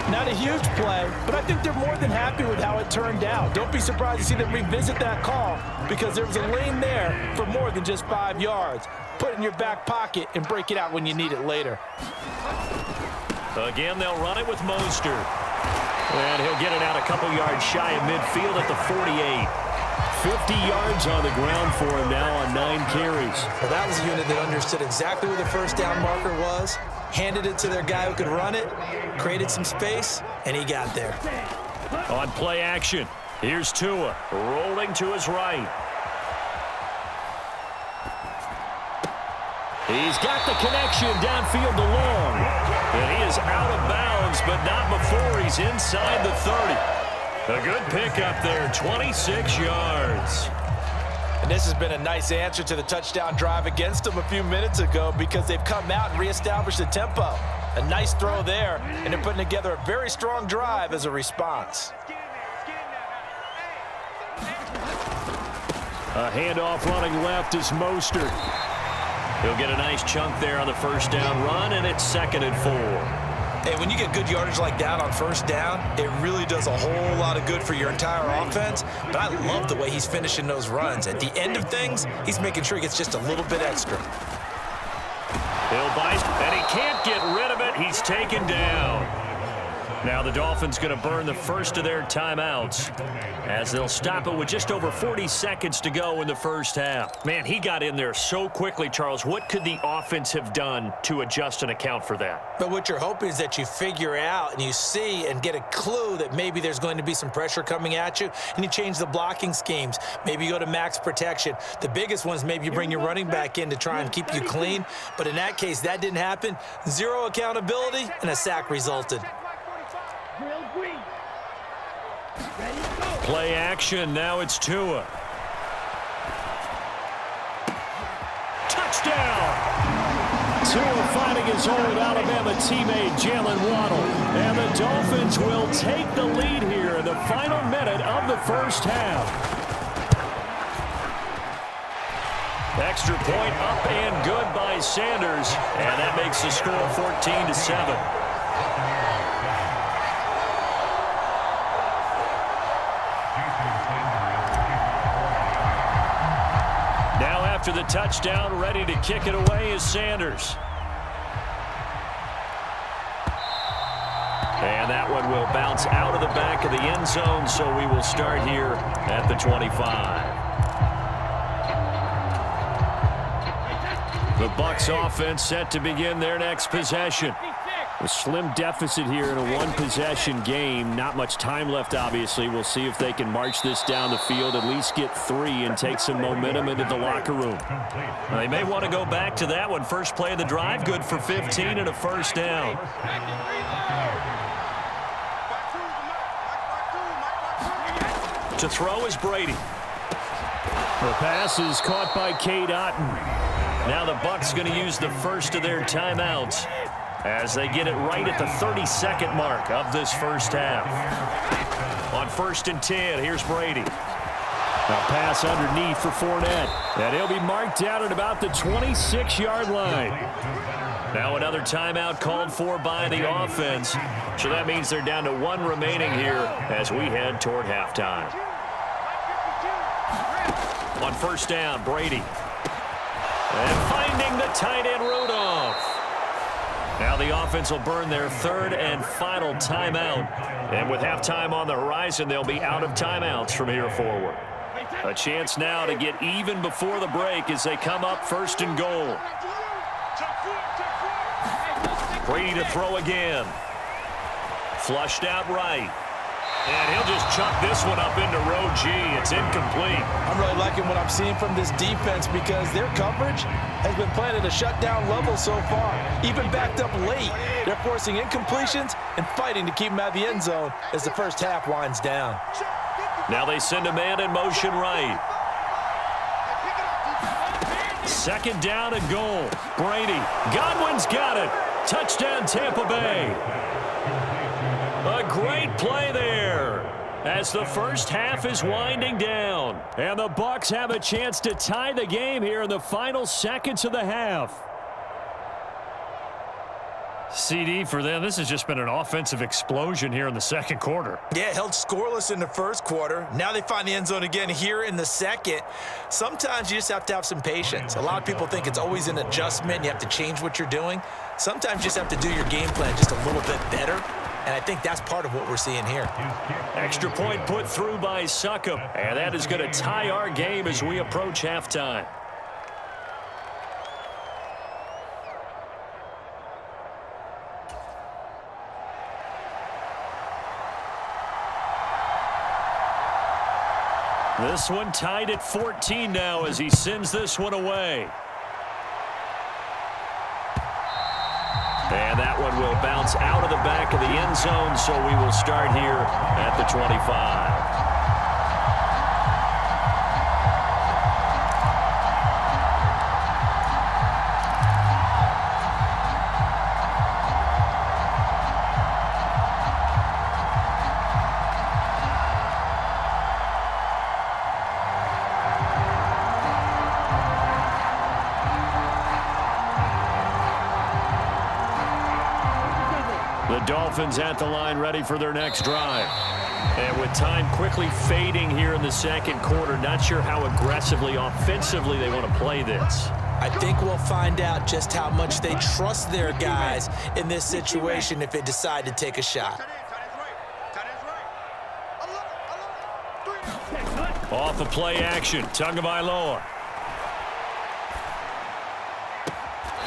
Not a huge play, but I think they're more than happy with how it turned out. Don't be surprised to see them revisit that call because there was a lane there for more than just 5 yards. Put it in your back pocket and break it out when you need it later. Again, they'll run it with Mostert. And he'll get it out a couple yards shy of midfield at the 48. 50 yards on the ground for him now on 9 carries. Well, that was a unit that understood exactly where the first down marker was, handed it to their guy who could run it, created some space, and he got there. On play action, here's Tua rolling to his right. He's got the connection downfield to Long. And he is out of bounds, but not before he's inside the 30. A good pickup there, 26 yards. And this has been a nice answer to the touchdown drive against them a few minutes ago because they've come out and reestablished the tempo. A nice throw there, and they're putting together a very strong drive as a response. A handoff running left is Mostert. He'll get a nice chunk there on the first down run, and it's 2nd and 4. Hey, when you get good yardage like that on first down, it really does a whole lot of good for your entire offense. But I love the way he's finishing those runs. At the end of things, he's making sure he gets just a little bit extra. He'll bite, and he can't get rid of it. He's taken down. Now the Dolphins going to burn the first of their timeouts as they'll stop it with just over 40 seconds to go in the first half. Man, he got in there so quickly, Charles. What could the offense have done to adjust and account for that? But what you're hoping is that you figure out and you see and get a clue that maybe there's going to be some pressure coming at you, and you change the blocking schemes. Maybe you go to max protection. The biggest ones, maybe you bring your running back in to try and keep you clean. But in that case, that didn't happen. 0 accountability, and a sack resulted. Play action, now it's Tua. Touchdown! Tua finding his old Alabama teammate Jalen Waddle. And the Dolphins will take the lead here in the final minute of the first half. Extra point up and good by Sanders. And that makes the score 14-7. After the touchdown, ready to kick it away is Sanders. And that one will bounce out of the back of the end zone, so we will start here at the 25. The Bucs offense set to begin their next possession. A slim deficit here in a one-possession game. Not much time left, obviously. We'll see if they can march this down the field, at least get 3 and take some momentum into the locker room. Well, they may want to go back to that one. First play of the drive, good for 15 and a first down. To throw is Brady. The pass is caught by KiD. Now the Bucs going to use the first of their timeouts as they get it right at the 32nd mark of this first half. On 1st and 10, here's Brady. A pass underneath for Fournette. And he'll be marked down at about the 26-yard line. Now another timeout called for by the offense. So that means they're down to 1 remaining here as we head toward halftime. On 1st down, Brady. And finding the tight end Rudolph. Now the offense will burn their 3rd and final timeout. And with halftime on the horizon, they'll be out of timeouts from here forward. A chance now to get even before the break as they come up 1st and goal. Brady to throw again. Flushed out right. And he'll just chuck this one up into row G. It's incomplete. I'm really liking what I'm seeing from this defense because their coverage has been playing at a shutdown level so far. Even backed up late, they're forcing incompletions and fighting to keep them out of the end zone as the first half winds down. Now they send a man in motion right. 2nd down and goal. Brady. Godwin's got it. Touchdown Tampa Bay. A great play there as the first half is winding down. And the Bucs have a chance to tie the game here in the final seconds of the half. CD for them. This has just been an offensive explosion here in the second quarter. Yeah, held scoreless in the first quarter. Now they find the end zone again here in the second. Sometimes you just have to have some patience. A lot of people think it's always an adjustment. You have to change what you're doing. Sometimes you just have to do your game plan just a little bit better. And I think that's part of what we're seeing here. Extra point put through by Succop. And that is going to tie our game as we approach halftime. This one tied at 14 now as he sends this one away. And that one will bounce out of the back of the end zone, so we will start here at the 25. Dolphins at the line ready for their next drive. And with time quickly fading here in the second quarter, not sure how aggressively, offensively they want to play this. I think we'll find out just how much they trust their guys in this situation if they decide to take a shot. Off the play action, Tagovailoa.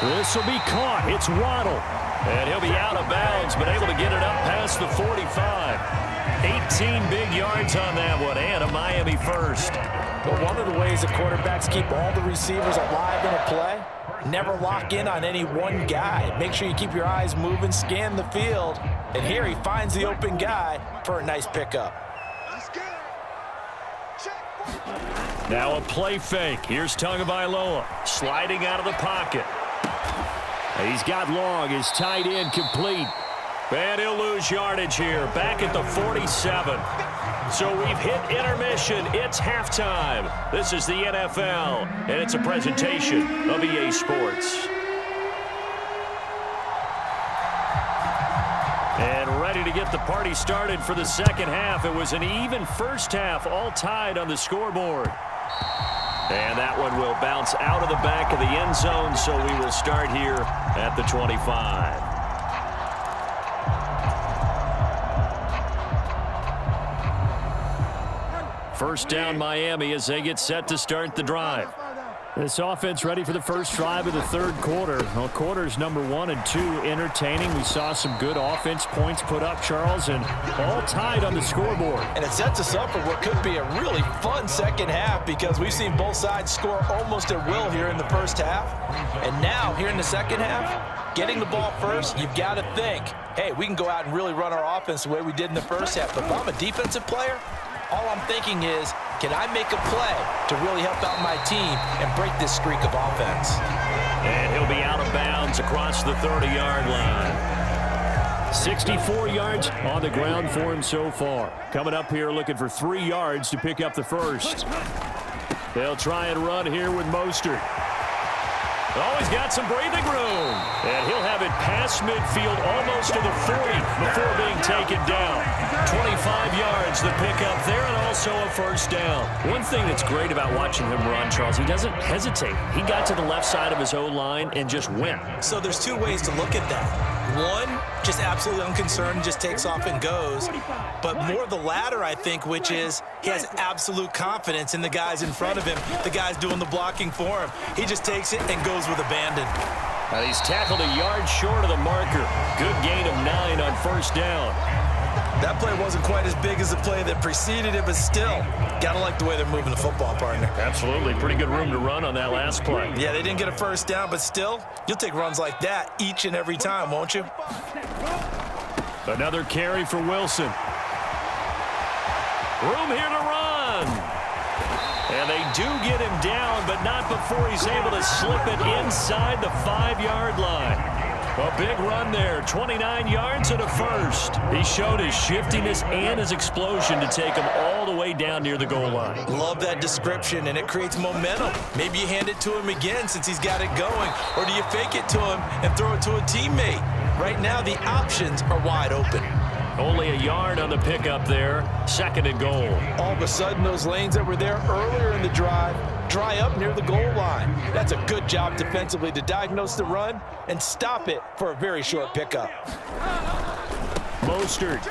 This will be caught. It's Waddle. And he'll be out of bounds, but able to get it up past the 45. 18 big yards on that one, and a Miami first. But one of the ways the quarterbacks keep all the receivers alive in a play, never lock in on any one guy. Make sure you keep your eyes moving, scan the field. And here he finds the open guy for a nice pickup. Now a play fake. Here's Tagovailoa sliding out of the pocket. He's got long, his tight end complete. And he'll lose yardage here, back at the 47. So we've hit intermission. It's halftime. This is the NFL, and it's a presentation of EA Sports. And ready to get the party started for the second half. It was an even first half, all tied on the scoreboard. And that one will bounce out of the back of the end zone, so we will start here at the 25. First down, Miami, as they get set to start the drive. This offense ready for the first drive of the third quarter. Well, quarters number 1 and 2 entertaining. We saw some good offense points put up, Charles, and all tied on the scoreboard. And it sets us up for what could be a really fun second half because we've seen both sides score almost at will here in the first half. And now, here in the second half, getting the ball first, you've got to think, hey, we can go out and really run our offense the way we did in the first half. But if I'm a defensive player, all I'm thinking is, can I make a play to really help out my team and break this streak of offense? And he'll be out of bounds across the 30-yard line. 64 yards on the ground for him so far. Coming up here looking for 3 yards to pick up the first. They'll try and run here with Mostert. Oh, he's got some breathing room. And he'll have it past midfield almost to the 40 before being taken down. 25 yards the pickup there and also a first down. One thing that's great about watching him run, Charles, he doesn't hesitate. He got to the left side of his O-line and just went. So there's 2 ways to look at that. One, just absolutely unconcerned, just takes off and goes. But more the latter, I think, which is he has absolute confidence in the guys in front of him, the guys doing the blocking for him. He just takes it and goes with abandon. And he's tackled a yard short of the marker. Good gain of 9 on first down. That play wasn't quite as big as the play that preceded it, but still, gotta like the way they're moving the football, partner. Absolutely. Pretty good room to run on that last play. Yeah, they didn't get a first down, but still, you'll take runs like that each and every time, won't you? Another carry for Wilson. Room here to run. And they do get him down, but not before he's able to slip it inside the 5-yard line. A big run there, 29 yards and a first. He showed his shiftiness and his explosion to take him all the way down near the goal line. Love that description, and it creates momentum. Maybe you hand it to him again since he's got it going, or do you fake it to him and throw it to a teammate? Right now, the options are wide open. Only a yard on the pickup there. 2nd and goal. All of a sudden, those lanes that were there earlier in the drive dry up near the goal line. That's a good job defensively to diagnose the run and stop it for a very short pickup. Mostert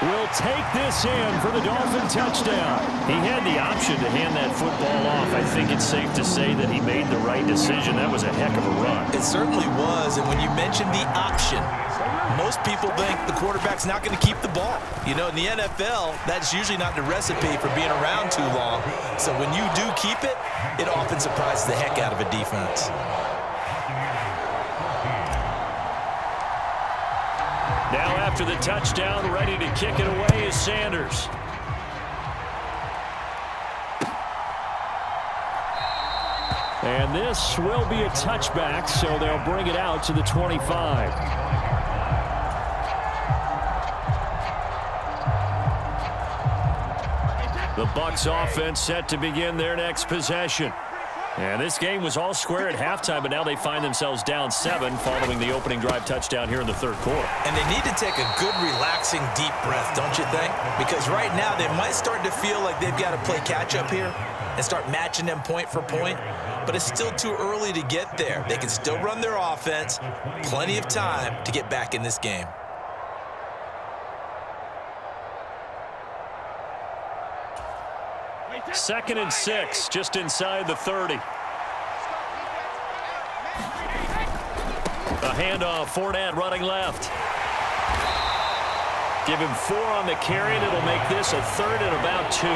will take this in for the Dolphin touchdown. He had the option to hand that football off. I think it's safe to say that he made the right decision. That was a heck of a run. It certainly was, and when you mentioned the option, most people think the quarterback's not going to keep the ball. You know, in the NFL, that's usually not the recipe for being around too long. So when you do keep it, it often surprises the heck out of a defense. Now after the touchdown, ready to kick it away is Sanders. And this will be a touchback, so they'll bring it out to the 25. The Bucs offense set to begin their next possession. And this game was all square at halftime, but now they find themselves down 7 following the opening drive touchdown here in the 3rd quarter. And they need to take a good, relaxing, deep breath, don't you think? Because right now they might start to feel like they've got to play catch-up here and start matching them point for point. But it's still too early to get there. They can still run their offense. Plenty of time to get back in this game. Second and 6, just inside the 30. A handoff, Fournette running left. Give him 4 on the carry, and it'll make this a 3rd and about 2.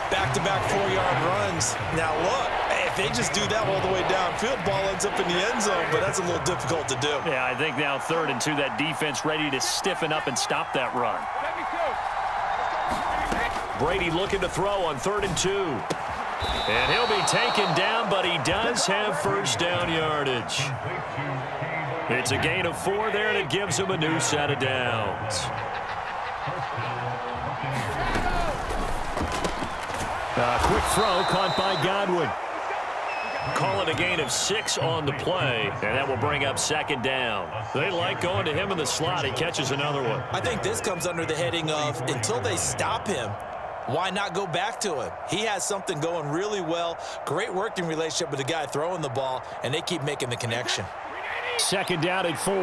Back-to-back 4-yard runs. Now look, if they just do that all the way downfield, ball ends up in the end zone, but that's a little difficult to do. Yeah, I think now 3rd and 2, that defense ready to stiffen up and stop that run. Brady looking to throw on 3rd and 2. And he'll be taken down, but he does have first down yardage. It's a gain of 4 there, and it gives him a new set of downs. A quick throw caught by Godwin. Call it a gain of 6 on the play, and that will bring up 2nd down. They like going to him in the slot. He catches another one. I think this comes under the heading of until they stop him, why not go back to him? He has something going really well. Great working relationship with the guy throwing the ball, and they keep making the connection. 2nd down at 4.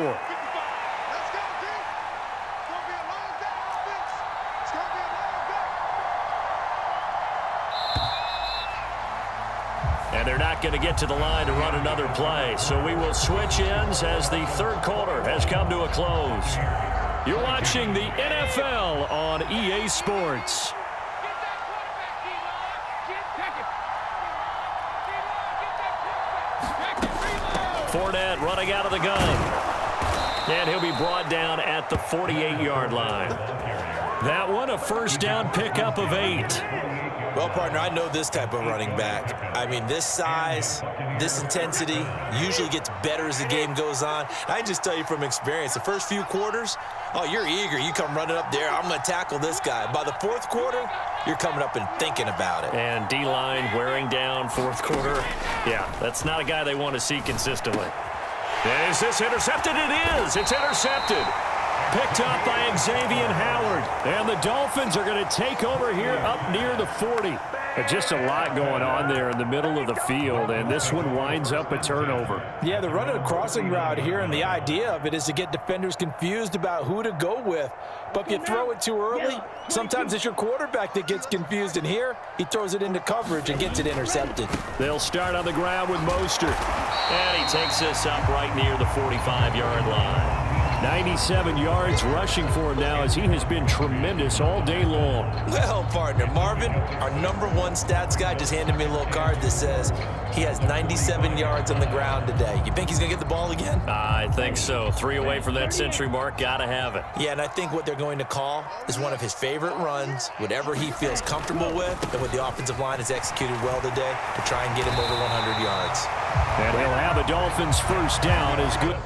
And they're not going to get to the line to run another play. So we will switch ends as the 3rd quarter has come to a close. You're watching the NFL on EA Sports. Fournette running out of the gun. And he'll be brought down at the 48-yard line. That one, a first down pickup of 8. Well, partner, I know this type of running back. I mean, this size, this intensity usually gets better as the game goes on. I just tell you from experience, the first few quarters, oh, you're eager. You come running up there, I'm going to tackle this guy. By the 4th quarter, you're coming up and thinking about it. And D-line wearing down 4th quarter. Yeah, that's not a guy they want to see consistently. Is this intercepted? It is. It's intercepted. Picked up by Xavier Howard. And the Dolphins are going to take over here up near the 40. Just a lot going on there in the middle of the field, and this one winds up a turnover. Yeah, they're running a crossing route here, and the idea of it is to get defenders confused about who to go with. But if you throw it too early, sometimes it's your quarterback that gets confused, and here he throws it into coverage and gets it intercepted. They'll start on the ground with Mostert. And he takes this up right near the 45-yard line. 97 yards rushing for him now as he has been tremendous all day long. Well, partner, Marvin, our #1 stats guy just handed me a little card that says he has 97 yards on the ground today. You think he's going to get the ball again? I think so. 3 away from that century mark. Got to have it. Yeah, and I think what they're going to call is one of his favorite runs, whatever he feels comfortable with, and what the offensive line has executed well today to try and get him over 100 yards. And he'll have a Dolphins first down as good.